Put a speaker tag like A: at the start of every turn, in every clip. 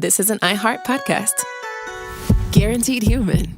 A: this is an iHeart podcast. Guaranteed human.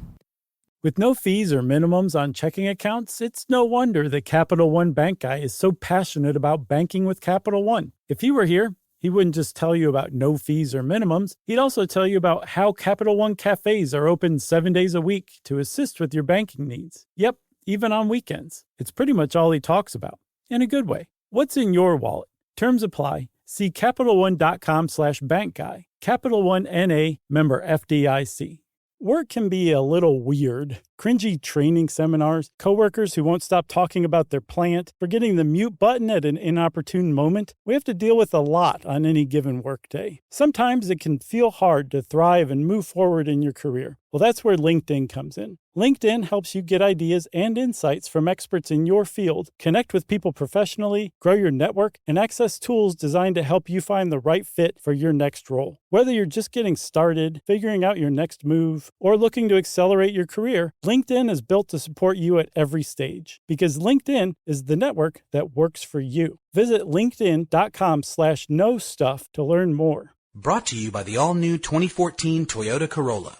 B: With no fees or minimums on checking accounts, it's no wonder that Capital One Bank Guy is so passionate about banking with Capital One. If he were here, he wouldn't just tell you about no fees or minimums. He'd also tell you about how Capital One cafes are open 7 days a week to assist with your banking needs. Yep, even on weekends. It's pretty much all he talks about, in a good way. What's in your wallet? Terms apply. See CapitalOne.com/bankguy. Capital One N.A., member FDIC. Work can be a little weird. Cringy training seminars, coworkers who won't stop talking about their plant, forgetting the mute button at an inopportune moment. We have to deal with a lot on any given workday. Sometimes it can feel hard to thrive and move forward in your career. Well, that's where LinkedIn comes in. LinkedIn helps you get ideas and insights from experts in your field, connect with people professionally, grow your network, and access tools designed to help you find the right fit for your next role. Whether you're just getting started, figuring out your next move, or looking to accelerate your career, LinkedIn is built to support you at every stage, because LinkedIn is the network that works for you. Visit linkedin.com/knowstuff to learn more.
C: Brought to you by the all-new 2014 Toyota Corolla.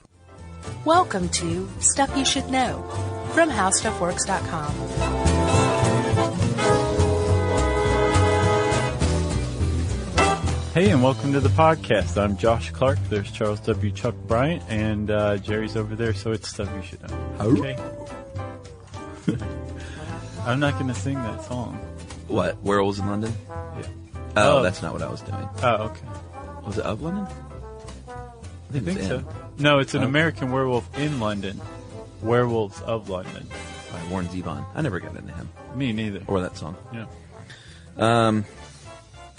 D: Welcome to Stuff You Should Know from HowStuffWorks.com.
E: Hey, and welcome to the podcast. I'm Josh Clark. There's Charles W. Chuck Bryant, and Jerry's over there, so it's Stuff You Should Know. Okay. I'm not going to sing that song.
F: What? Werewolves in London?
E: Yeah.
F: Oh, that's not what I was doing.
E: Oh, okay.
F: Was it of London?
E: I think so. No, it's an American Werewolf in London. Werewolves of London.
F: By Warren Zevon. I never got into him.
E: Me neither.
F: Or that song.
E: Yeah.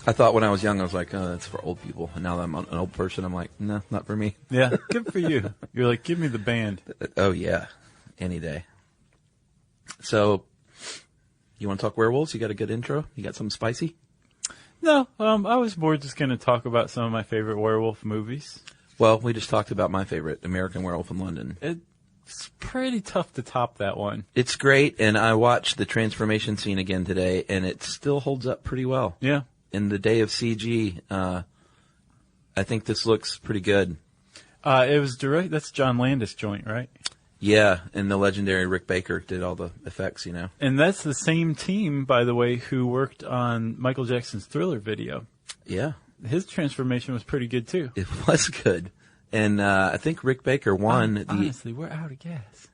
F: I thought when I was young, I was like, oh, that's for old people. And now that I'm an old person, I'm like, no, not for me.
E: Yeah, good for you. You're like, give me the band.
F: Oh, yeah. Any day. So, you want to talk werewolves? You got a good intro? You got something spicy?
E: No, I was more just going to talk about some of my favorite werewolf movies.
F: Well, we just talked about my favorite, American Werewolf in London.
E: It's pretty tough to top that one.
F: It's great, and I watched the transformation scene again today, and it still holds up pretty well.
E: Yeah.
F: In the day of CG, I think this looks pretty good.
E: It was direct. That's John Landis joint, right?
F: Yeah, and the legendary Rick Baker did all the effects, you know.
E: And that's the same team, by the way, who worked on Michael Jackson's Thriller video.
F: Yeah.
E: His transformation was pretty good, too.
F: It was good. And I think Rick Baker won
E: Honestly, we're out of gas.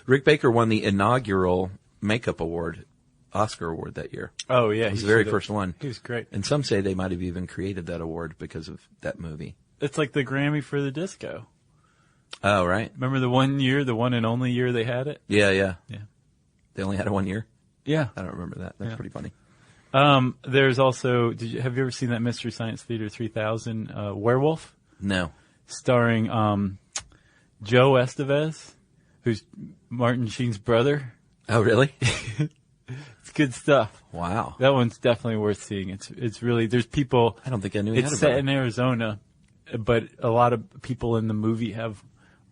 F: Rick Baker won the inaugural makeup award, Oscar award that year.
E: Oh, yeah.
F: It was the very first one.
E: He was great.
F: And some say they might have even created that award because of that movie.
E: It's like the Grammy for the disco.
F: Oh, right.
E: Remember the one and only year they had it?
F: Yeah, yeah.
E: Yeah.
F: They only had it 1 year?
E: Yeah.
F: I don't remember that. That's pretty funny.
E: There's also, have you ever seen that Mystery Science Theater 3000 Werewolf?
F: No.
E: Starring Joe Estevez, who's Martin Sheen's brother.
F: Oh, really?
E: It's good stuff.
F: Wow.
E: That one's definitely worth seeing. It's really, there's people.
F: I don't think I knew he had a
E: It's set
F: brother.
E: in Arizona, but a lot of people in the movie have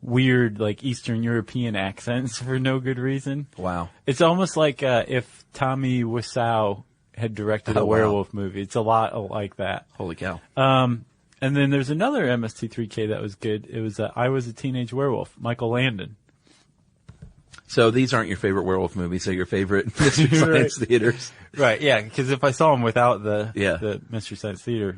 E: weird, like, Eastern European accents for no good reason.
F: Wow.
E: It's almost like if Tommy Wiseau had directed a werewolf movie. It's a lot like that.
F: Holy cow.
E: And then there's another MST3K that was good. It was I Was a Teenage Werewolf, Michael Landon.
F: So these aren't your favorite werewolf movies, they're your favorite Mystery Science Theaters.
E: Right, yeah, because if I saw them without the Mystery Science Theater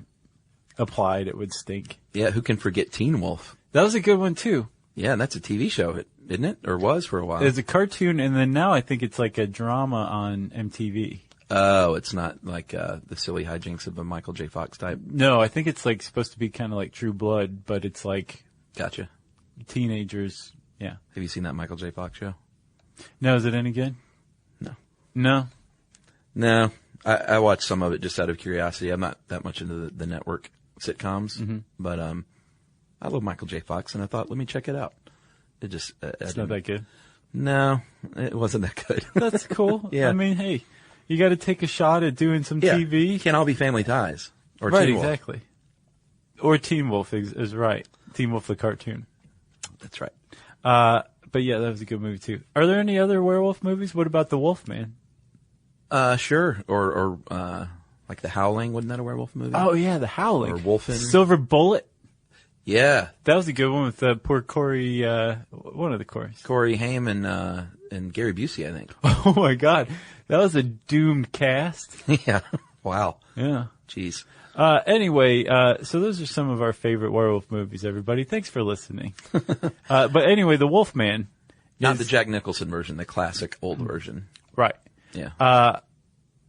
E: applied, it would stink.
F: Yeah, who can forget Teen Wolf?
E: That was a good one, too.
F: Yeah, that's a TV show, isn't it? Or was for a while.
E: It's a cartoon, and then now I think it's like a drama on MTV.
F: Oh, it's not like the silly hijinks of a Michael J. Fox type?
E: No, I think it's like supposed to be kind of like True Blood, but it's like
F: Gotcha.
E: Teenagers, yeah.
F: Have you seen that Michael J. Fox show?
E: No, is it any good?
F: No.
E: No?
F: No. I watched some of it just out of curiosity. I'm not that much into the network sitcoms, but I love Michael J. Fox, and I thought, let me check it out. It just...
E: It's not that good?
F: No, it wasn't that good.
E: That's cool.
F: Yeah.
E: I mean, hey, you got to take a shot at doing some TV.
F: It can't all be Family Ties. Or
E: Right,
F: Teen Wolf.
E: exactly. Or Teen Wolf is right. Teen Wolf the cartoon.
F: That's right.
E: But yeah, that was a good movie too. Are there any other werewolf movies? What about The Wolfman?
F: Sure. Or Like The Howling, wasn't that a werewolf movie?
E: Oh yeah, The Howling.
F: Or Wolfen.
E: Silver Bullet.
F: Yeah.
E: That was a good one with poor Corey, one of the Coreys.
F: Corey Haim and Gary Busey, I think.
E: Oh my God. That was a doomed cast.
F: Yeah. Wow.
E: Yeah.
F: Jeez.
E: Anyway, so those are some of our favorite werewolf movies, everybody. Thanks for listening. But anyway, The Wolfman.
F: Not the Jack Nicholson version, the classic old version.
E: Right.
F: Yeah.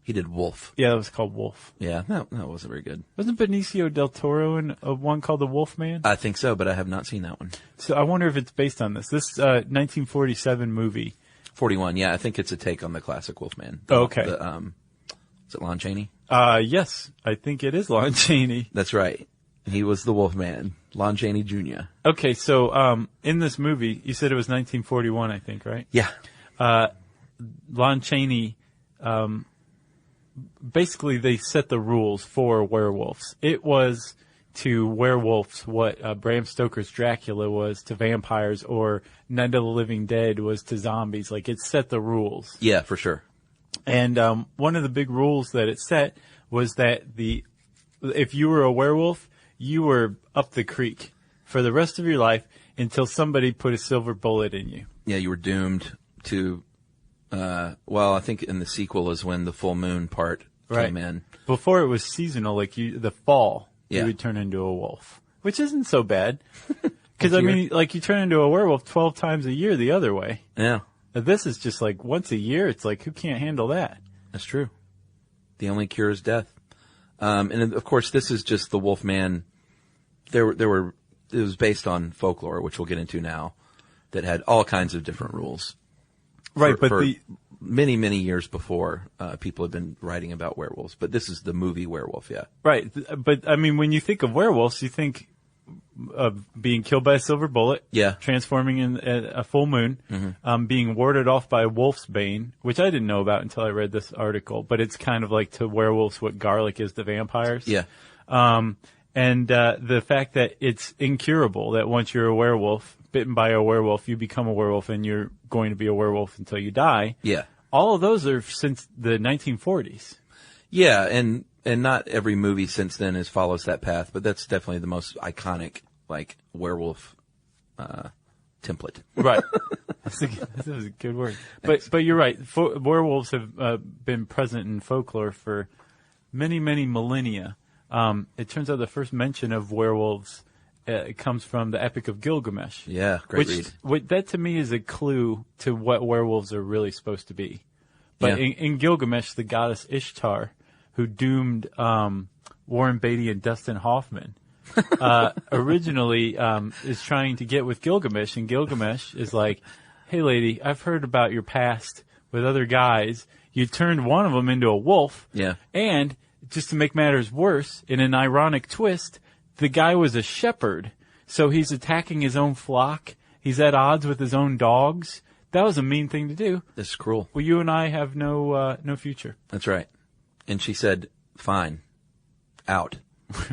F: He did Wolf.
E: Yeah, that was called Wolf.
F: Yeah, that wasn't very good.
E: Wasn't Benicio del Toro in one called The Wolfman?
F: I think so, but I have not seen that one.
E: So I wonder if it's based on this. This 1947 movie.
F: 41, yeah, I think it's a take on the classic Wolfman.
E: Oh, okay.
F: Is it Lon Chaney?
E: Yes, I think it is Lon Chaney.
F: That's right. He was the Wolfman, Lon Chaney Jr.
E: Okay, so in this movie, you said it was 1941, I think, right?
F: Yeah.
E: Lon Chaney, basically they set the rules for werewolves. It was to werewolves what Bram Stoker's Dracula was to vampires, or Night of the Living Dead was to zombies. Like, it set the rules.
F: Yeah, for sure.
E: And one of the big rules that it set was that if you were a werewolf, you were up the creek for the rest of your life until somebody put a silver bullet in you.
F: Yeah, you were doomed to, I think in the sequel is when the full moon part came in.
E: Before it was seasonal, like the fall,
F: Yeah.
E: you would turn into a wolf, which isn't so bad. Because, I mean, like, you turn into a werewolf 12 times a year the other way.
F: Yeah,
E: This is just like once a year. It's like, who can't handle that?
F: that's true. The only cure is death. And of course, this is just the Wolfman. It was based on folklore, which we'll get into now, that had all kinds of different rules.
E: Right,
F: for many, many years before, people had been writing about werewolves. But this is the movie Werewolf, yeah.
E: Right. But, I mean, when you think of werewolves, you think of being killed by a silver bullet,
F: Yeah.
E: transforming in a full moon, being warded off by a wolf's bane, which I didn't know about until I read this article, but it's kind of like to werewolves what garlic is to vampires.
F: Yeah.
E: And the fact that it's incurable, that once you're a werewolf, bitten by a werewolf, you become a werewolf and you're going to be a werewolf until you die.
F: Yeah.
E: All of those are since the 1940s.
F: Yeah, and not every movie since then follows that path, but that's definitely the most iconic, like, werewolf template.
E: Right. That was a good word. But you're right. Werewolves have been present in folklore for many, many millennia. It turns out the first mention of werewolves comes from the Epic of Gilgamesh.
F: Yeah, great read.
E: That to me is a clue to what werewolves are really supposed to be. But in Gilgamesh, the goddess Ishtar, who doomed Warren Beatty and Dustin Hoffman, originally is trying to get with Gilgamesh, and Gilgamesh is like, hey lady, I've heard about your past with other guys. You turned one of them into a wolf.
F: Yeah.
E: And just to make matters worse, in an ironic twist, the guy was a shepherd. So he's attacking his own flock. He's at odds with his own dogs. That was a mean thing to do.
F: This is cruel.
E: Well, you and I have no future.
F: That's right. And she said, fine. Out.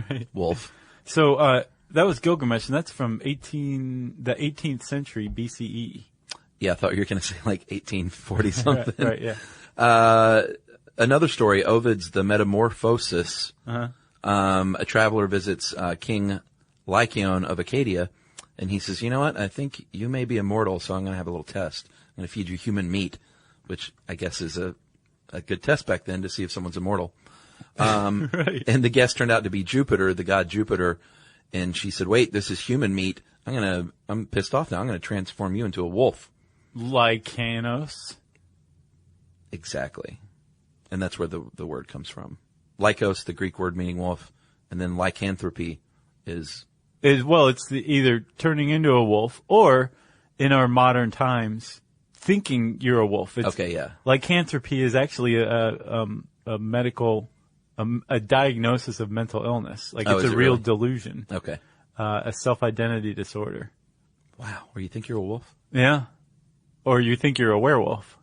E: Right.
F: Wolf.
E: So that was Gilgamesh, and that's from the 18th century BCE.
F: Yeah, I thought you were going to say like 1840 something.
E: Right, yeah.
F: Another story, Ovid's The Metamorphosis. A traveler visits King Lycaon of Acadia, and he says, you know what, I think you may be immortal, so I'm going to have a little test. I'm going to feed you human meat, which I guess is a good test back then to see if someone's immortal.
E: Right.
F: And the guest turned out to be Jupiter, the god Jupiter, and she said, wait, this is human meat. I'm pissed off now. I'm going to transform you into a wolf.
E: Lycanos.
F: Exactly. And that's where the word comes from. Lycos, the Greek word meaning wolf, and then lycanthropy is
E: it's either turning into a wolf or, in our modern times, thinking you're a wolf.
F: okay, yeah.
E: Lycanthropy is actually a medical, a diagnosis of mental illness. Like, it's
F: is
E: a
F: it
E: real
F: really?
E: delusion.
F: Okay.
E: A self-identity disorder.
F: Wow. Or you think you're a wolf?
E: Yeah. Or you think you're a werewolf.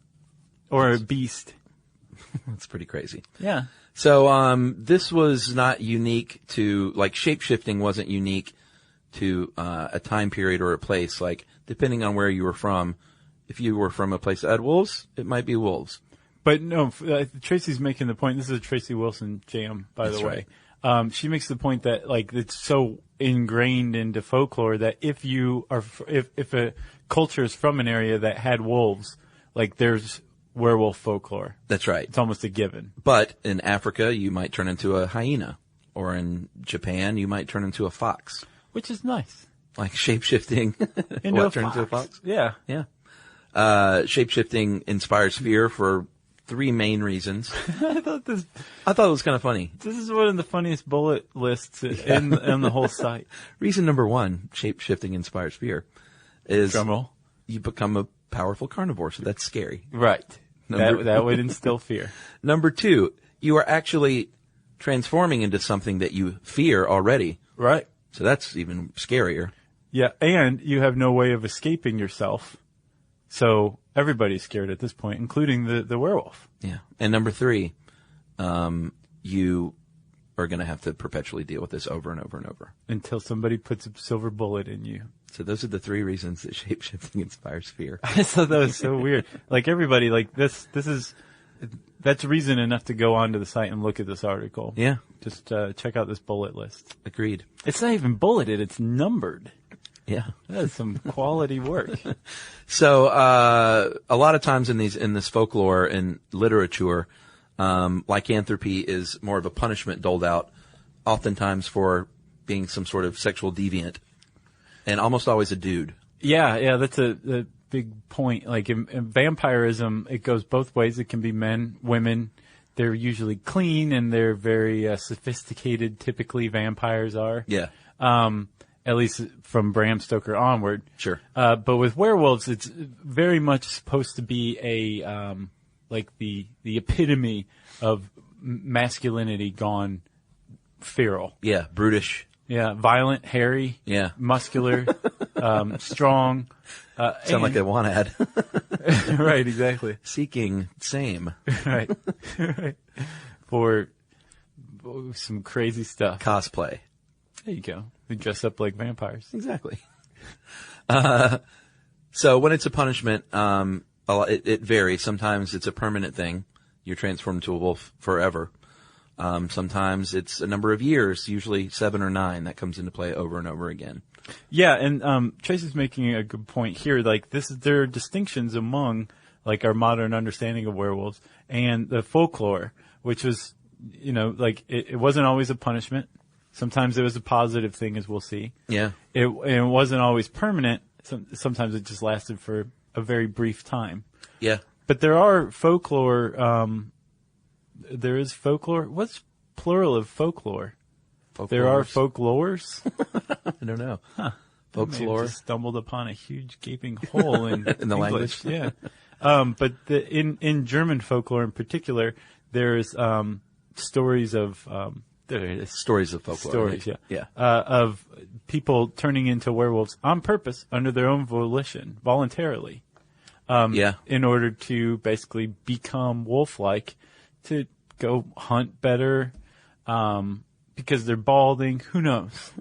E: Or a beast.
F: That's pretty crazy.
E: Yeah.
F: So, this was not unique to, like, shape-shifting wasn't unique to, a time period or a place. Like, depending on where you were from, if you were from a place that had wolves, it might be wolves.
E: But no, Tracy's making the point. This is a Tracy Wilson jam, by the way. Right. She makes the point that like it's so ingrained into folklore that if a culture is from an area that had wolves, like there's werewolf folklore.
F: That's right.
E: It's almost a given.
F: But in Africa, you might turn into a hyena, or in Japan, you might turn into a fox,
E: which is nice.
F: Like shape-shifting. Turn into a fox?
E: Yeah.
F: Yeah. Shape-shifting inspires fear for 3 main reasons. I thought it was kind of funny.
E: This is one of the funniest bullet lists in the whole site.
F: Reason number 1, shape-shifting inspires fear, is
E: drumroll.
F: You become a powerful carnivore, so that's scary.
E: Right. That would instill fear.
F: Number 2, you are actually transforming into something that you fear already.
E: Right.
F: So that's even scarier.
E: Yeah, and you have no way of escaping yourself. So everybody's scared at this point, including the werewolf.
F: Yeah. And number 3, you are going to have to perpetually deal with this over and over and over.
E: Until somebody puts a silver bullet in you.
F: So those are the 3 reasons that shape-shifting inspires fear.
E: I thought that was so weird. Like everybody, like that's reason enough to go onto the site and look at this article.
F: Yeah.
E: Just check out this bullet list.
F: Agreed.
E: It's not even bulleted, it's numbered.
F: Yeah.
E: That's some quality work.
F: So, a lot of times in this folklore and literature, lycanthropy is more of a punishment doled out, oftentimes for being some sort of sexual deviant, and almost always a dude.
E: Yeah, that's a big point. Like in vampirism, it goes both ways. It can be men, women. They're usually clean and they're very sophisticated. Typically, vampires are.
F: Yeah.
E: At least from Bram Stoker onward.
F: Sure.
E: But with werewolves, it's very much supposed to be a like the epitome of masculinity gone feral.
F: Yeah, brutish.
E: Yeah, violent, hairy.
F: Yeah.
E: Muscular, strong.
F: Sound like a want ad.
E: Right, exactly.
F: Seeking same.
E: Right. Right. For some crazy stuff.
F: Cosplay.
E: There you go. We dress up like vampires.
F: Exactly. So when it's a punishment, it varies. Sometimes it's a permanent thing. You're transformed into a wolf forever. Sometimes it's a number of years, usually 7 or 9, that comes into play over and over again.
E: Yeah, and Tracy's making a good point here. Like there are distinctions among like our modern understanding of werewolves and the folklore, which was, like it wasn't always a punishment. Sometimes it was a positive thing, as we'll see.
F: Yeah.
E: It wasn't always permanent. Sometimes it just lasted for a very brief time.
F: Yeah.
E: But there are folklore. There is folklore. What's plural of folklore? There are folklores.
F: I don't know.
E: Huh.
F: Folklore.
E: Just stumbled upon a huge gaping hole in
F: in the
E: English.
F: language.
E: Yeah. But in German folklore in particular, there's stories of there it is.
F: Stories of folklore.
E: Stories,
F: right?
E: yeah. Of people turning into werewolves on purpose, under their own volition, voluntarily. In order to basically become wolf-like, to go hunt better, because they're balding. Who knows?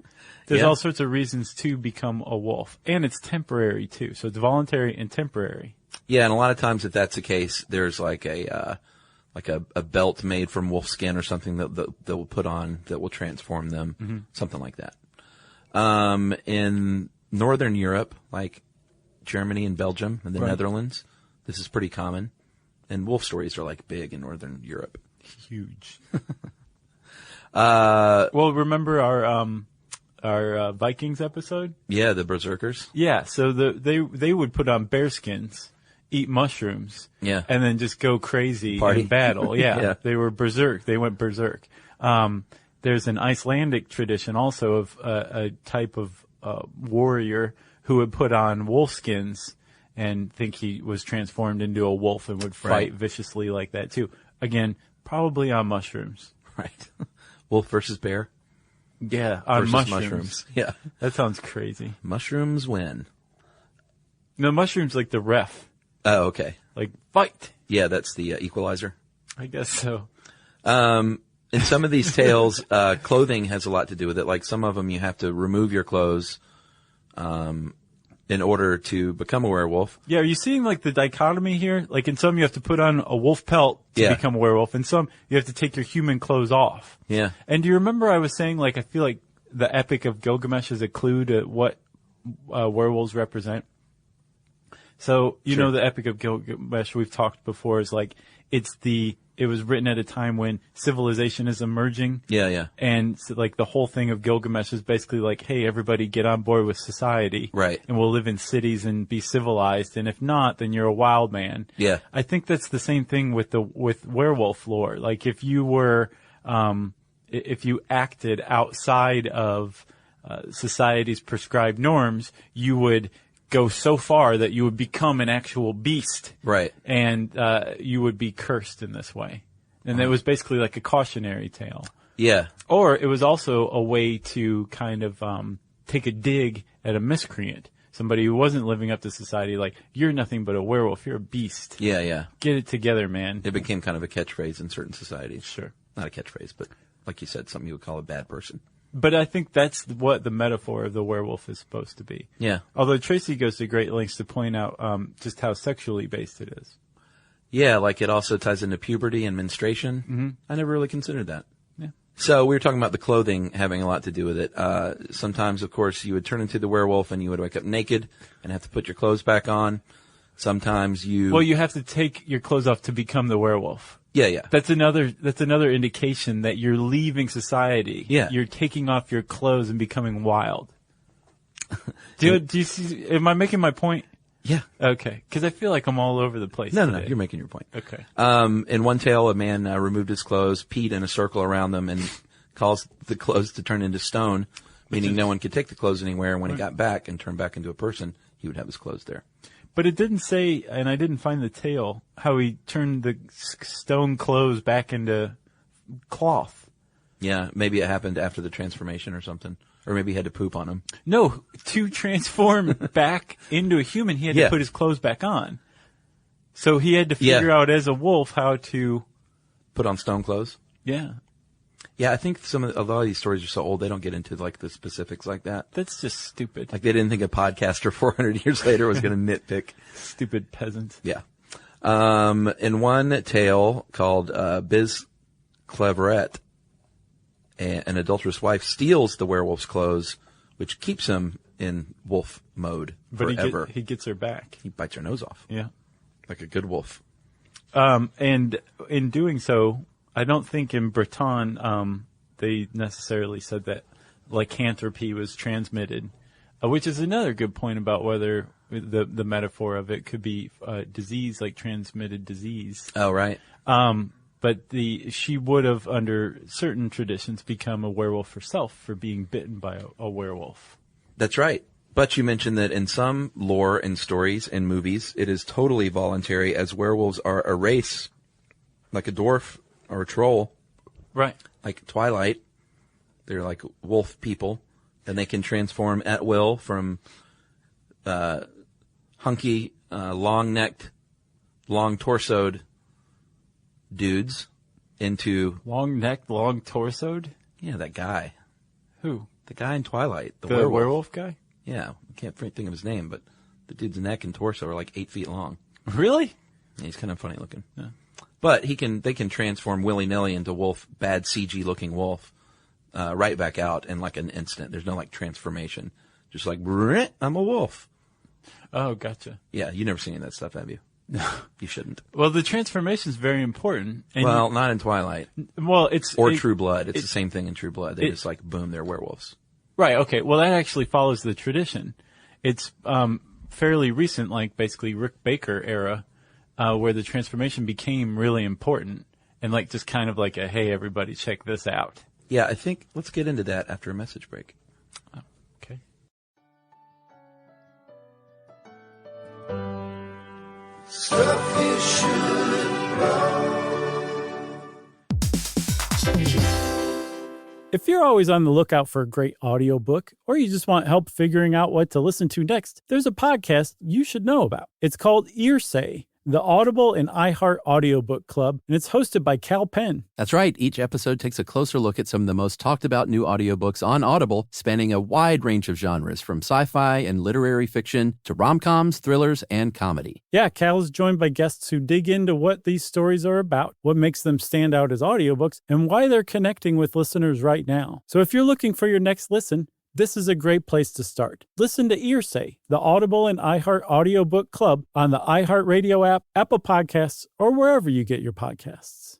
E: There's all sorts of reasons to become a wolf, and it's temporary too. So it's voluntary and temporary.
F: Yeah, and a lot of times if that's the case, there's like a belt made from wolf skin or something that will put on that will transform them, something like that. In Northern Europe, like Germany and Belgium and the Netherlands, this is pretty common. And wolf stories are like big in Northern Europe.
E: Huge. Well, remember our Vikings episode?
F: Yeah, the berserkers.
E: Yeah, so they would put on bear skins, eat mushrooms,
F: and
E: then just go crazy
F: Party.
E: in battle. Yeah, they were berserk. They went berserk. There's an Icelandic tradition also of a type of warrior who would put on wolf skins and think he was transformed into a wolf and would fight viciously like that too. Again, probably on mushrooms.
F: Right. Wolf versus bear?
E: Yeah, on
F: versus
E: mushrooms.
F: Yeah.
E: That sounds crazy.
F: Mushrooms win.
E: No, mushrooms like the ref.
F: Oh, okay.
E: Like, fight.
F: Yeah, that's the equalizer.
E: I guess so.
F: In some of these tales, clothing has a lot to do with it. Like some of them you have to remove your clothes in in order to become a werewolf.
E: Yeah, are you seeing like the dichotomy here? Like in some you have to put on a wolf pelt to become a werewolf, and some you have to take your human clothes off.
F: Yeah.
E: And do you remember I was saying, like, I feel like the Epic of Gilgamesh is a clue to what werewolves represent? So, you know, the Epic of Gilgamesh we've talked before is like, it was written at a time when civilization is emerging.
F: Yeah, yeah.
E: And so, like, the whole thing of Gilgamesh is basically like, hey, everybody get on board with society.
F: Right.
E: And we'll live in cities and be civilized. And if not, then you're a wild man.
F: Yeah.
E: I think that's the same thing with werewolf lore. Like, if you were, if you acted outside of society's prescribed norms, you would go so far that you would become an actual beast.
F: Right.
E: And you would be cursed in this way. And it was basically like a cautionary tale.
F: Yeah.
E: Or it was also a way to kind of take a dig at a miscreant. Somebody who wasn't living up to society, like, you're nothing but a werewolf, you're a beast.
F: Yeah, yeah.
E: Get it together, man.
F: It became kind of a catchphrase in certain societies.
E: Sure.
F: Not a catchphrase, but like you said, something you would call a bad person.
E: But I think that's what the metaphor of the werewolf is supposed to be.
F: Yeah.
E: Although Tracy goes to great lengths to point out just how sexually based it is.
F: Yeah, like it also ties into puberty and menstruation. Mm-hmm. I never really considered that.
E: Yeah.
F: So we were talking about the clothing having a lot to do with it. Sometimes, of course, you would turn into the werewolf and you would wake up naked and have to put your clothes back on. Sometimes you
E: have to take your clothes off to become the werewolf.
F: Yeah, yeah.
E: That's another indication that you're leaving society.
F: Yeah.
E: You're taking off your clothes and becoming wild. Do you see, am I making my point?
F: Yeah.
E: Okay. Cause I feel like I'm all over the place.
F: No,
E: today.
F: no, you're making your point.
E: Okay.
F: In one tale, a man removed his clothes, peed in a circle around them, and caused the clothes to turn into stone, meaning no one could take the clothes anywhere. And when he got back and turned back into a person, he would have his clothes there.
E: But it didn't say, and I didn't find the tale, how he turned the stone clothes back into cloth.
F: Yeah, maybe it happened after the transformation or something. Or maybe he had to poop on them.
E: No, to transform back into a human, he had to put his clothes back on. So he had to figure out as a wolf how to
F: put on stone clothes.
E: Yeah.
F: Yeah, I think a lot of these stories are so old they don't get into like the specifics like that.
E: That's just stupid.
F: Like they didn't think a podcaster 400 years later was going to nitpick.
E: Stupid peasant.
F: Yeah. In one tale called Biz Cleverette, an adulterous wife steals the werewolf's clothes, which keeps him in wolf mode forever.
E: But he gets her back.
F: He bites her nose off.
E: Yeah.
F: Like a good wolf.
E: And in doing so, I don't think in Breton they necessarily said that lycanthropy was transmitted, which is another good point about whether the metaphor of it could be disease, like transmitted disease.
F: Oh, right.
E: But she would have, under certain traditions, become a werewolf herself for being bitten by a werewolf.
F: That's right. But you mentioned that in some lore and stories and movies, it is totally voluntary, as werewolves are a race, like a dwarf or a troll.
E: Right.
F: Like Twilight. They're like wolf people, and they can transform at will from hunky, long-necked, long-torsoed dudes into...
E: Long-necked, long-torsoed?
F: Yeah, that guy.
E: Who?
F: The guy in Twilight. The
E: werewolf guy?
F: Yeah, I can't think of his name, but the dude's neck and torso are like 8 feet long.
E: Really?
F: Yeah, he's kind of funny looking.
E: Yeah.
F: But they can transform willy-nilly into wolf, bad CG-looking wolf, right back out in like an instant. There's no like transformation. Just like, I'm a wolf.
E: Oh, gotcha.
F: Yeah, you never seen any of that stuff, have you? No. You shouldn't.
E: Well, the transformation is very important. And
F: well, not in Twilight.
E: Well,
F: True Blood. It's the same thing in True Blood. They just like, boom, they're werewolves.
E: Right, okay. Well, that actually follows the tradition. It's fairly recent, like basically Rick Baker era, where the transformation became really important and like just kind of like a, hey, everybody, check this out.
F: Yeah, I think let's get into that after a message break.
E: Oh, okay.
G: Stuff you should know.
B: If you're always on the lookout for a great audiobook, or you just want help figuring out what to listen to next, there's a podcast you should know about. It's called Earsay, the Audible and iHeart Audiobook Club, and it's hosted by Cal Penn.
H: That's right. Each episode takes a closer look at some of the most talked about new audiobooks on Audible, spanning a wide range of genres, from sci-fi and literary fiction to rom-coms, thrillers, and comedy.
B: Yeah, Cal is joined by guests who dig into what these stories are about, what makes them stand out as audiobooks, and why they're connecting with listeners right now. So if you're looking for your next listen, this is a great place to start. Listen to Earsay, the Audible and iHeart Audiobook Club on the iHeartRadio app, Apple Podcasts, or wherever you get your podcasts.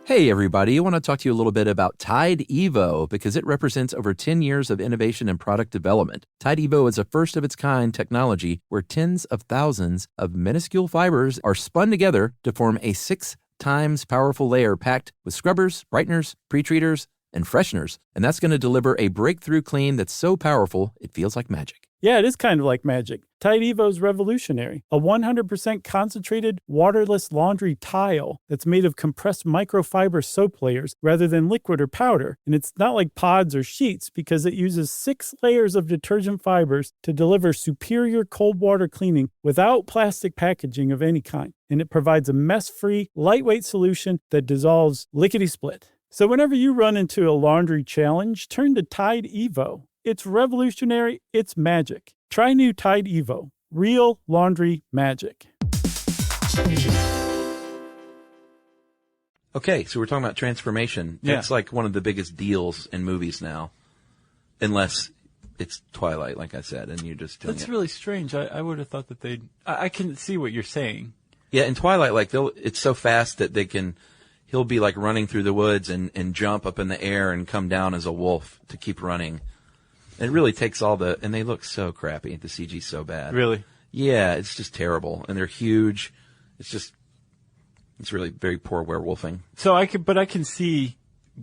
H: Hey, everybody. I want to talk to you a little bit about Tide Evo because it represents over 10 years of innovation and product development. Tide Evo is a first-of-its-kind technology where tens of thousands of minuscule fibers are spun together to form a 6 times powerful layer packed with scrubbers, brighteners, pre-treaters, and fresheners. And that's going to deliver a breakthrough clean that's so powerful, it feels like magic.
B: Yeah, it is kind of like magic. Tide Evo is revolutionary. A 100% concentrated, waterless laundry tile that's made of compressed microfiber soap layers rather than liquid or powder. And it's not like pods or sheets because it uses 6 layers of detergent fibers to deliver superior cold water cleaning without plastic packaging of any kind. And it provides a mess-free, lightweight solution that dissolves lickety-split. So whenever you run into a laundry challenge, turn to Tide Evo. It's revolutionary. It's magic. Try new Tide Evo. Real laundry magic.
F: Okay, so we're talking about transformation.
E: Yeah.
F: That's like one of the biggest deals in movies now. Unless it's Twilight, like I said, and you're just doing
E: That's
F: it.
E: really strange. I would have thought that they'd... I can see what you're saying.
F: Yeah, in Twilight, like it's so fast that he'll be like running through the woods and jump up in the air and come down as a wolf to keep running. It really takes and they look so crappy. The CG's so bad.
E: Really?
F: Yeah, it's just terrible. And they're huge. It's really very poor werewolfing.
E: So I can see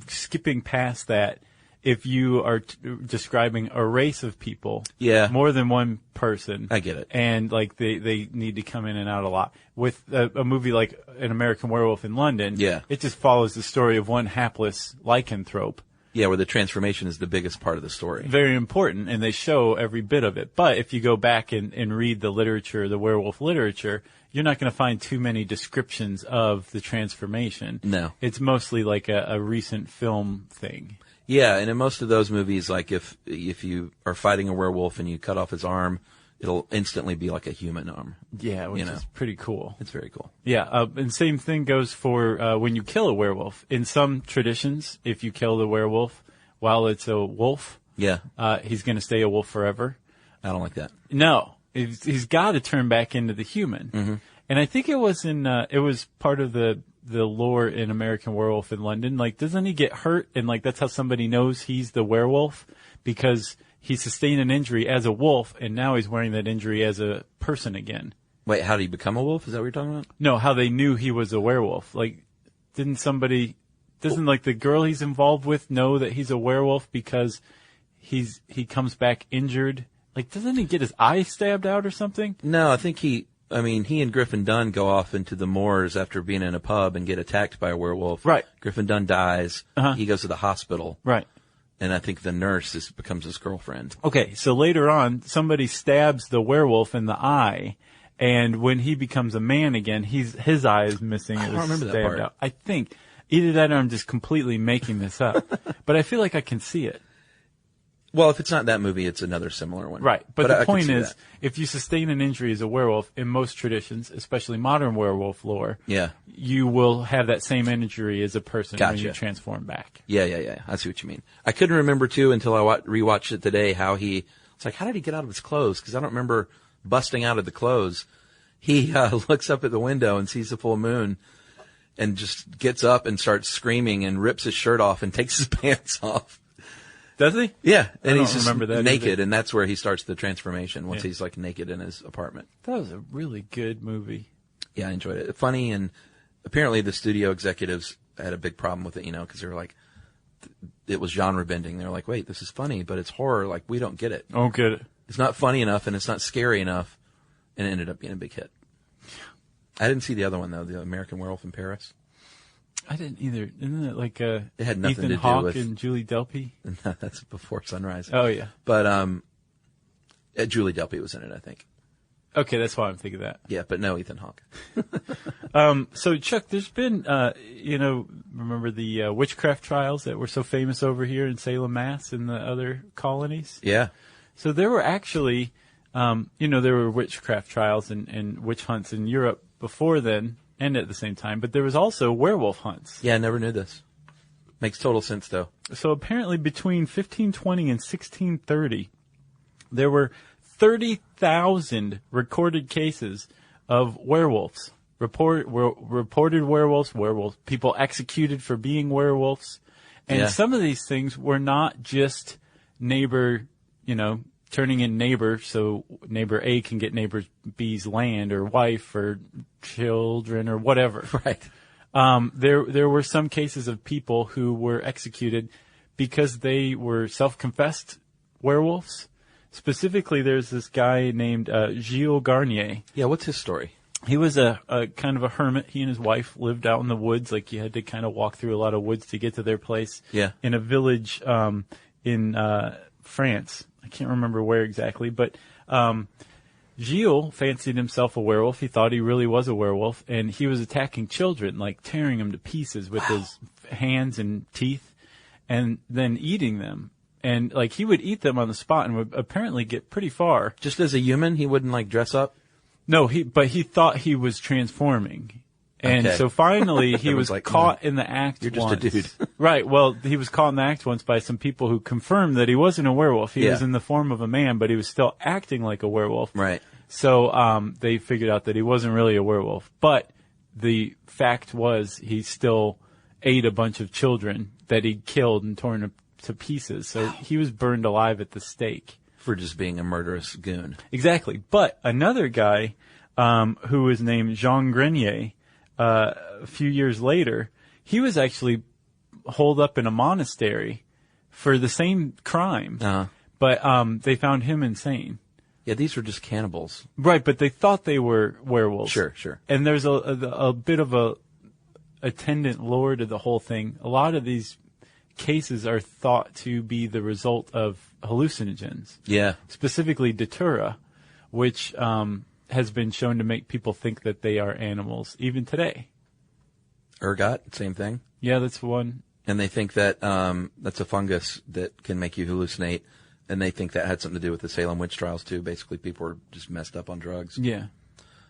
E: skipping past that if you are describing a race of people.
F: Yeah.
E: More than one person.
F: I get it.
E: And like they need to come in and out a lot. With a movie like An American Werewolf in London.
F: Yeah.
E: It just follows the story of one hapless lycanthrope.
F: Yeah, where the transformation is the biggest part of the story.
E: Very important, and they show every bit of it. But if you go back and read the literature, the werewolf literature, you're not going to find too many descriptions of the transformation.
F: No.
E: It's mostly like a recent film thing.
F: Yeah, and in most of those movies, like if you are fighting a werewolf and you cut off his arm, it'll instantly be like a human arm.
E: Yeah, which is pretty cool.
F: It's very cool.
E: Yeah, and same thing goes for when you kill a werewolf. In some traditions, if you kill the werewolf while it's a wolf,
F: Yeah.
E: He's going to stay a wolf forever.
F: I don't like that.
E: No, he's got to turn back into the human. Mm-hmm. And I think it was it was part of the lore in American Werewolf in London. Like, doesn't he get hurt? And like, that's how somebody knows he's the werewolf, because he sustained an injury as a wolf, and now he's wearing that injury as a person again.
F: Wait, how did he become a wolf? Is that what you're talking about?
E: No, how they knew he was a werewolf. Like, doesn't like the girl he's involved with know that he's a werewolf because he comes back injured? Like, doesn't he get his eye stabbed out or something?
F: No, I think he and Griffin Dunn go off into the moors after being in a pub and get attacked by a werewolf.
E: Right.
F: Griffin Dunn dies.
E: Uh-huh.
F: He goes to the hospital.
E: Right.
F: And I think the nurse becomes his girlfriend.
E: Okay, so later on, somebody stabs the werewolf in the eye, and when he becomes a man again, his eye is missing.
F: I don't remember that
E: stabbed
F: part.
E: out. I think either that or I'm just completely making this up, but I feel like I can see it.
F: Well, if it's not that movie, it's another similar one.
E: Right, but the
F: I can
E: point
F: see
E: is,
F: that.
E: if you sustain an injury as a werewolf, in most traditions, especially modern werewolf lore,
F: Yeah.
E: you will have that same injury as a person when
F: Gotcha.
E: you transform back.
F: Yeah. I see what you mean. I couldn't remember, too, until I rewatched it today, how it's like, how did he get out of his clothes? Because I don't remember busting out of the clothes. He looks up at the window and sees the full moon and just gets up and starts screaming and rips his shirt off and takes his pants off.
E: Does he?
F: Yeah,
E: I
F: and
E: don't
F: he's just
E: remember that
F: naked,
E: either.
F: and that's where he starts the transformation, once
E: Yeah.
F: he's like naked in his apartment.
E: That was a really good movie.
F: Yeah, I enjoyed it. Funny, and apparently the studio executives had a big problem with it, because they were like, it was genre bending. They were like, wait, this is funny, but it's horror. Like, we don't get it.
E: Oh, good.
F: It's not funny enough, and it's not scary enough, and it ended up being a big hit. I didn't see the other one, though, the American Werewolf in Paris.
E: I didn't either. Isn't it like
F: It had nothing
E: Ethan
F: to do
E: Hawke
F: with
E: and Julie Delpy?
F: No, that's Before Sunrise.
E: Oh yeah.
F: But Julie Delpy was in it, I think.
E: Okay, that's why I'm thinking that.
F: Yeah, but no Ethan Hawke.
E: So Chuck, there's been, remember the witchcraft trials that were so famous over here in Salem, Mass, and the other colonies?
F: Yeah.
E: So there were actually, there were witchcraft trials and witch hunts in Europe before then and at the same time, but there was also werewolf hunts.
F: Yeah, I never knew this. Makes total sense, though.
E: So apparently between 1520 and 1630, there were 30,000 recorded cases of werewolves. Reported werewolves, people executed for being werewolves. And some of these things were not just neighbor, turning in neighbor so neighbor A can get neighbor B's land or wife or children or whatever.
F: Right.
E: There were some cases of people who were executed because they were self-confessed werewolves. Specifically, there's this guy named Gilles Garnier.
F: Yeah, what's his story?
E: He was a kind of a hermit. He and his wife lived out in the woods. Like, you had to kind of walk through a lot of woods to get to their place.
F: Yeah.
E: In a village in France. I can't remember where exactly, but Gilles fancied himself a werewolf. He thought he really was a werewolf, and he was attacking children, like tearing them to pieces with his hands and teeth, and then eating them. And, like, he would eat them on the spot and would apparently get pretty far.
F: Just as a human, he wouldn't, like, dress up?
E: No, but he thought he was transforming. And
F: Okay.
E: so finally he was
F: like,
E: caught
F: no,
E: in the act
F: you're just
E: once.
F: a dude.
E: Right. Well, he was caught in the act once by some people who confirmed that he wasn't a werewolf. He was in the form of a man, but he was still acting like a werewolf.
F: Right.
E: So they figured out that he wasn't really a werewolf. But the fact was he still ate a bunch of children that he'd killed and torn to pieces. So he was burned alive at the stake.
F: For just being a murderous goon.
E: Exactly. But another guy who was named Jean Grenier, a few years later, he was actually holed up in a monastery for the same crime. But they found him insane.
F: Yeah, these were just cannibals.
E: Right, but they thought they were werewolves.
F: Sure.
E: And there's a bit of a attendant lore to the whole thing. A lot of these cases are thought to be the result of hallucinogens.
F: Yeah.
E: Specifically datura, which has been shown to make people think that they are animals, even today.
F: Ergot, same thing.
E: Yeah, that's one.
F: And they think that that's a fungus that can make you hallucinate. And they think that had something to do with the Salem witch trials, too. Basically, people were just messed up on drugs.
E: Yeah.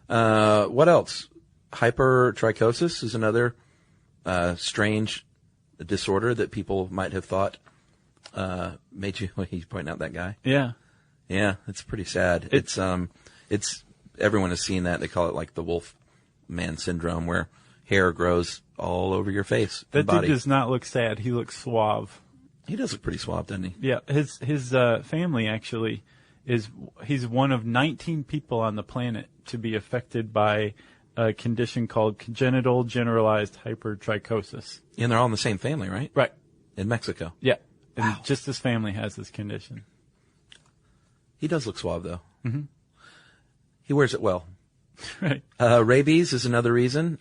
F: What else? Hypertrichosis is another strange disorder that people might have thought made you. He's pointing out that guy.
E: Yeah.
F: Yeah, it's pretty sad. It's everyone has seen that. They call it like the wolf man syndrome, where hair grows all over your face.
E: That
F: and body.
E: dude does not look sad. He looks suave.
F: He does look pretty suave, doesn't he?
E: Yeah, his family actually he's one of 19 people on the planet to be affected by a condition called congenital generalized hypertrichosis.
F: And they're all in the same family, right?
E: Right.
F: In Mexico.
E: Yeah. And just his family has this condition.
F: He does look suave, though.
E: Mm-hmm.
F: He wears it well.
E: Right.
F: Rabies is another reason.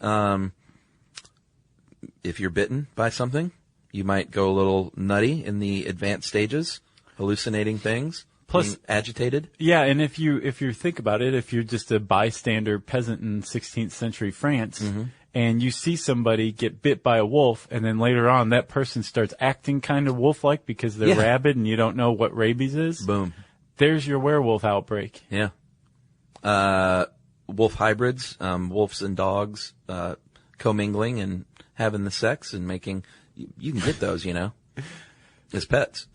F: If you're bitten by something, you might go a little nutty in the advanced stages, hallucinating things,
E: plus
F: being agitated.
E: Yeah, and if you think about it, if you're just a bystander peasant in 16th century France, and you see somebody get bit by a wolf, and then later on that person starts acting kind of wolf-like because they're rabid and you don't know what rabies is.
F: Boom.
E: There's your werewolf outbreak.
F: Yeah. Wolf hybrids, wolves and dogs, commingling and having the sex and making, you can get those, as pets.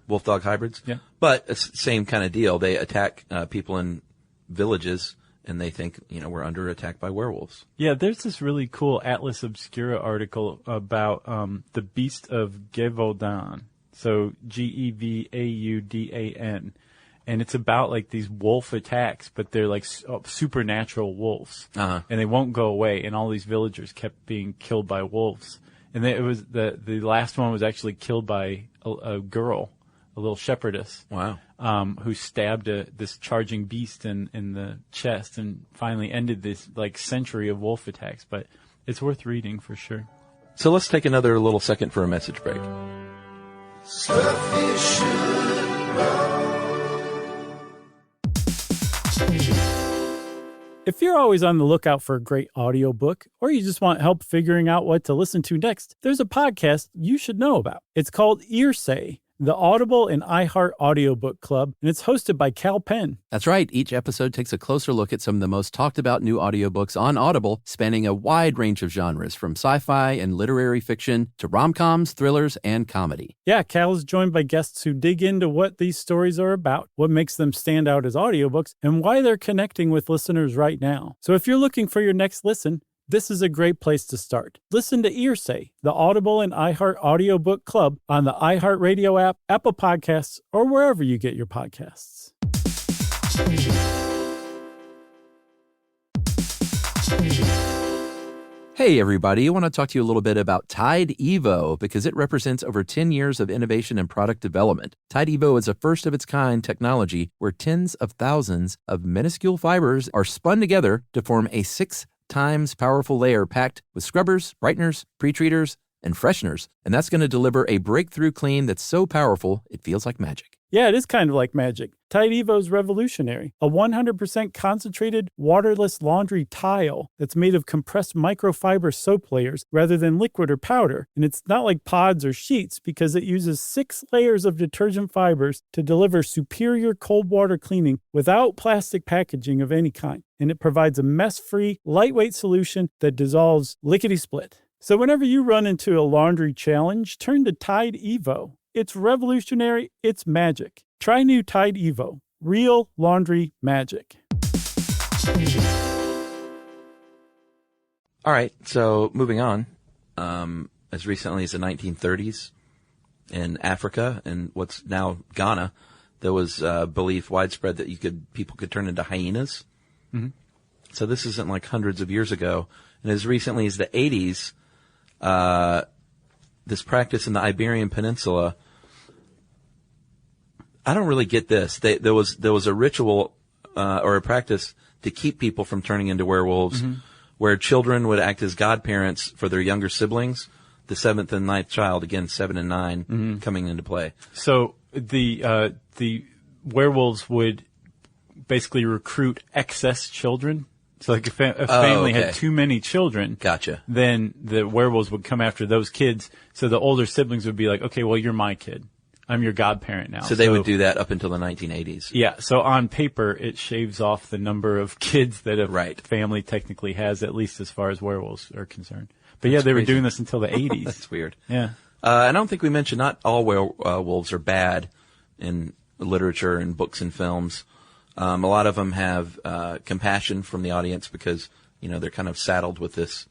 F: Wolf dog hybrids.
E: Yeah.
F: But it's the same kind of deal. They attack people in villages and they think, we're under attack by werewolves.
E: Yeah, there's this really cool Atlas Obscura article about the beast of Gévaudan. So Gevaudan. And it's about like these wolf attacks, but they're like supernatural wolves, and they won't go away. And all these villagers kept being killed by wolves. And it was the last one was actually killed by a girl, a little shepherdess,
F: wow,
E: who stabbed this charging beast in the chest, and finally ended this like century of wolf attacks. But it's worth reading for sure.
F: So let's take another little second for a message break.
G: Stuff you should know.
B: If you're always on the lookout for a great audiobook, or you just want help figuring out what to listen to next, there's a podcast you should know about. It's called Earsay, the Audible and iHeart Audiobook Club, and it's hosted by Cal Penn.
H: That's right. Each episode takes a closer look at some of the most talked about new audiobooks on Audible, spanning a wide range of genres, from sci-fi and literary fiction to rom-coms, thrillers, and comedy.
B: Yeah, Cal is joined by guests who dig into what these stories are about, what makes them stand out as audiobooks, and why they're connecting with listeners right now. So if you're looking for your next listen, this is a great place to start. Listen to Earsay, the Audible and iHeart Audiobook Club on the iHeartRadio app, Apple Podcasts, or wherever you get your podcasts.
H: Hey, everybody. I want to talk to you a little bit about Tide Evo because it represents over 10 years of innovation and product development. Tide Evo is a first-of-its-kind technology where tens of thousands of minuscule fibers are spun together to form a 6 times powerful layer packed with scrubbers, brighteners, pre-treaters, and fresheners. And that's going to deliver a breakthrough clean that's so powerful, it feels like magic.
B: Yeah, it is kind of like magic. Tide Evo is revolutionary. A 100% concentrated, waterless laundry tile that's made of compressed microfiber soap layers rather than liquid or powder. And it's not like pods or sheets because it uses 6 layers of detergent fibers to deliver superior cold water cleaning without plastic packaging of any kind. And it provides a mess-free, lightweight solution that dissolves lickety-split. So whenever you run into a laundry challenge, turn to Tide Evo. It's revolutionary. It's magic. Try new Tide Evo. Real laundry magic.
F: All right, so moving on. As recently as the 1930s in Africa and what's now Ghana, there was belief widespread that people could turn into hyenas.
E: Mm-hmm.
F: So this isn't like hundreds of years ago. And as recently as the 80s, this practice in the Iberian Peninsula, I don't really get this. There was a ritual or a practice to keep people from turning into werewolves, where children would act as godparents for their younger siblings. The 7th and 9th child, again 7 and 9, coming into play.
E: So the werewolves would basically recruit excess children. So like if a family had too many children,
F: gotcha,
E: then the werewolves would come after those kids. So the older siblings would be like, okay, well, you're my kid. I'm your godparent now.
F: So they would do that up until the 1980s.
E: Yeah. So on paper, it shaves off the number of kids that a family technically has, at least as far as werewolves are concerned. But
F: That's
E: they
F: crazy.
E: were doing this until the 80s.
F: That's weird.
E: Yeah.
F: And I don't think we mentioned not all werewolves are bad in literature and books and films. A lot of them have compassion from the audience because, they're kind of saddled with this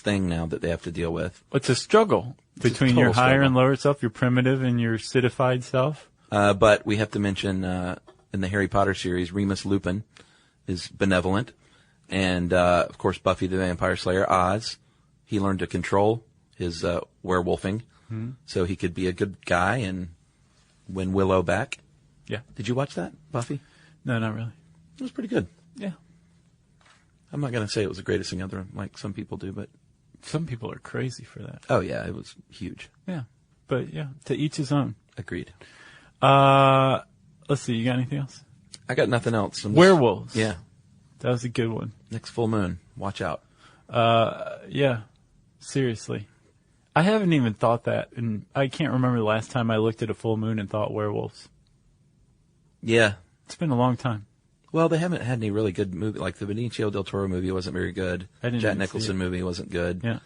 F: thing now that they have to deal with.
E: It's a struggle between your higher and lower self, your primitive and your citified self.
F: But we have to mention in the Harry Potter series, Remus Lupin is benevolent. And, of course, Buffy the Vampire Slayer, Oz, he learned to control his werewolfing so he could be a good guy and win Willow back.
E: Yeah.
F: Did you watch that, Buffy?
E: No, not really.
F: It was pretty good.
E: Yeah.
F: I'm not going to say it was the greatest thing ever, like some people do, but
E: some people are crazy for that.
F: Oh, yeah, it was huge.
E: Yeah. But, yeah, to each his own.
F: Agreed.
E: Let's see, you got anything else?
F: I got nothing else.
E: Werewolves.
F: Yeah.
E: That was a good one.
F: Next full moon. Watch out.
E: Yeah. Seriously. I haven't even thought that, and I can't remember the last time I looked at a full moon and thought werewolves.
F: Yeah.
E: It's been a long time.
F: Well, they haven't had any really good movie. Like the Benicio del Toro movie wasn't very good. Jack Nicholson movie wasn't good.
E: Yeah.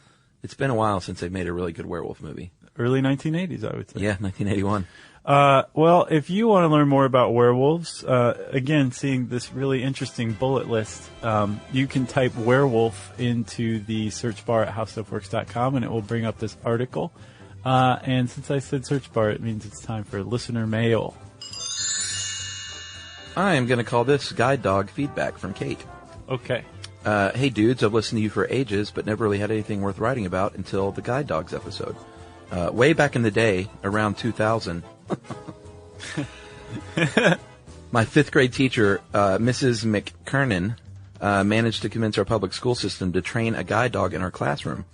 F: It's been a while since they've made a really good werewolf movie.
E: Early 1980s, I would say.
F: Yeah, 1981.
E: Well, if you want to learn more about werewolves, again, seeing this really interesting bullet list, you can type werewolf into the search bar at howstuffworks.com and it will bring up this article. And since I said search bar, it means it's time for listener mail.
F: I am going to call this Guide Dog Feedback from Kate.
E: Okay.
F: Hey, dudes, I've listened to you for ages, but never really had anything worth writing about until the Guide Dogs episode. Way back in the day, around 2000, my 5th grade teacher, Mrs. McKernan, managed to convince our public school system to train a guide dog in our classroom.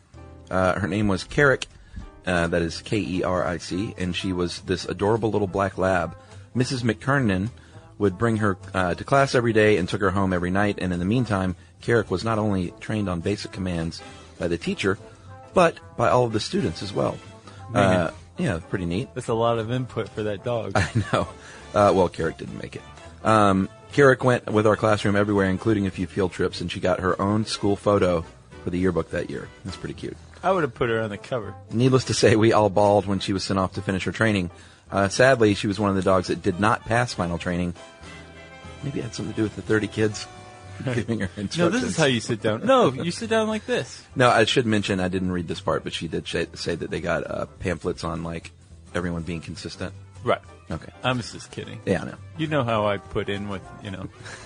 F: Her name was Keric, that is K-E-R-I-C, and she was this adorable little black lab. Mrs. McKernan would bring her to class every day and took her home every night, and in the meantime, Keric was not only trained on basic commands by the teacher, but by all of the students as well. Yeah, pretty neat.
E: That's a lot of input for that dog.
F: I know. Well, Keric didn't make it. Keric went with our classroom everywhere, including a few field trips, and she got her own school photo for the yearbook that year. That's pretty cute.
E: I would have put her on the cover.
F: Needless to say, we all bawled when she was sent off to finish her training. Sadly, she was one of the dogs that did not pass final training. Maybe it had something to do with the 30 kids giving her instructions.
E: No, this is how you sit down. No, you sit down like this.
F: No, I should mention, I didn't read this part, but she did say that they got pamphlets on, like, everyone being consistent.
E: Right.
F: Okay.
E: I was just kidding.
F: Yeah, I know.
E: You know how I put in with,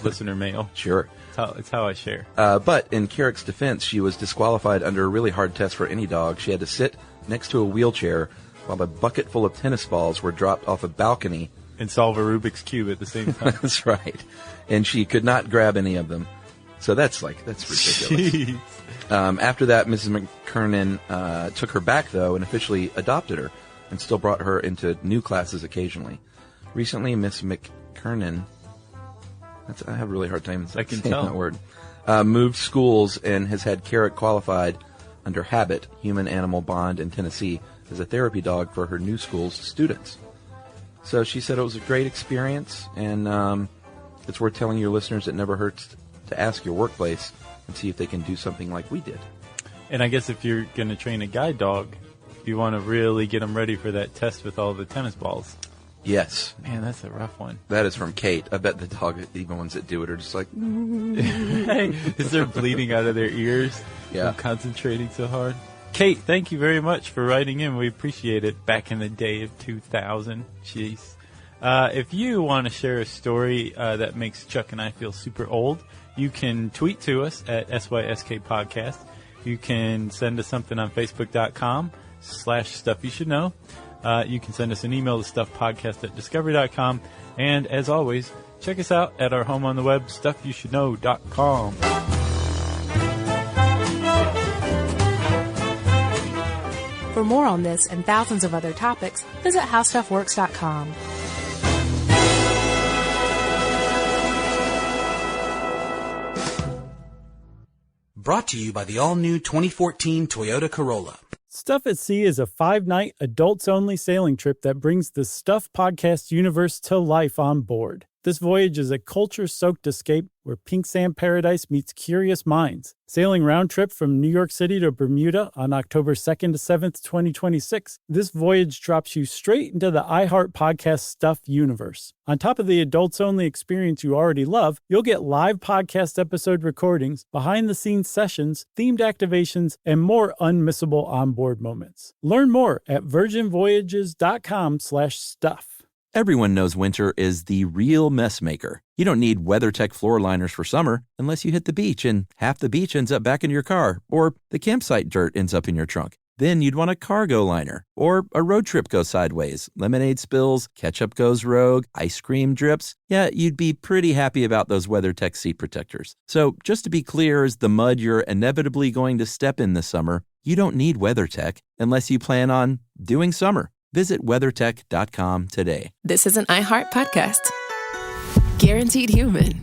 E: listener mail.
F: Sure.
E: It's how I share.
F: But in Keric's defense, she was disqualified under a really hard test for any dog. She had to sit next to a wheelchair while a bucket full of tennis balls were dropped off a balcony.
E: And solve a Rubik's Cube at the same time.
F: That's right. And she could not grab any of them. So that's ridiculous. After that, Mrs. McKernan took her back, though, and officially adopted her and still brought her into new classes occasionally. Recently, Miss McKernan, I have a really hard time saying that word, moved schools and has had Keric qualified under Habit, Human-Animal Bond in Tennessee, as a therapy dog for her new school's students. So she said it was a great experience, and it's worth telling your listeners it never hurts to ask your workplace and see if they can do something like we did.
E: And I guess if you're going to train a guide dog, you want to really get them ready for that test with all the tennis balls.
F: Yes.
E: Man, that's a rough one.
F: That is from Kate. I bet the dog, even ones that do it, are just like...
E: Is there bleeding out of their ears?
F: Yeah.
E: From concentrating so hard. Kate, thank you very much for writing in. We appreciate it. Back in the day of 2000. Jeez. If you want to share a story that makes Chuck and I feel super old, you can tweet to us at SYSK Podcast. You can send us something on Facebook.com/Stuff You Should Know. You can send us an email to stuffpodcast@discovery.com. And as always, check us out at our home on the web, stuffyoushouldknow.com.
D: For more on this and thousands of other topics, visit howstuffworks.com.
C: Brought to you by the all-new 2014 Toyota Corolla.
B: Stuff at Sea is a 5-night, adults-only sailing trip that brings the Stuff Podcast universe to life on board. This voyage is a culture-soaked escape where pink sand paradise meets curious minds. Sailing round trip from New York City to Bermuda on October 2nd to 7th, 2026, this voyage drops you straight into the iHeart Podcast Stuff universe. On top of the adults-only experience you already love, you'll get live podcast episode recordings, behind-the-scenes sessions, themed activations, and more unmissable onboard moments. Learn more at virginvoyages.com/stuff.
H: Everyone knows winter is the real mess maker. You don't need WeatherTech floor liners for summer unless you hit the beach and half the beach ends up back in your car, or the campsite dirt ends up in your trunk. Then you'd want a cargo liner, or a road trip goes sideways, lemonade spills, ketchup goes rogue, ice cream drips. Yeah, you'd be pretty happy about those WeatherTech seat protectors. So just to be clear, as the mud you're inevitably going to step in this summer, you don't need WeatherTech unless you plan on doing summer. Visit WeatherTech.com today.
A: This is an iHeart podcast. Guaranteed human.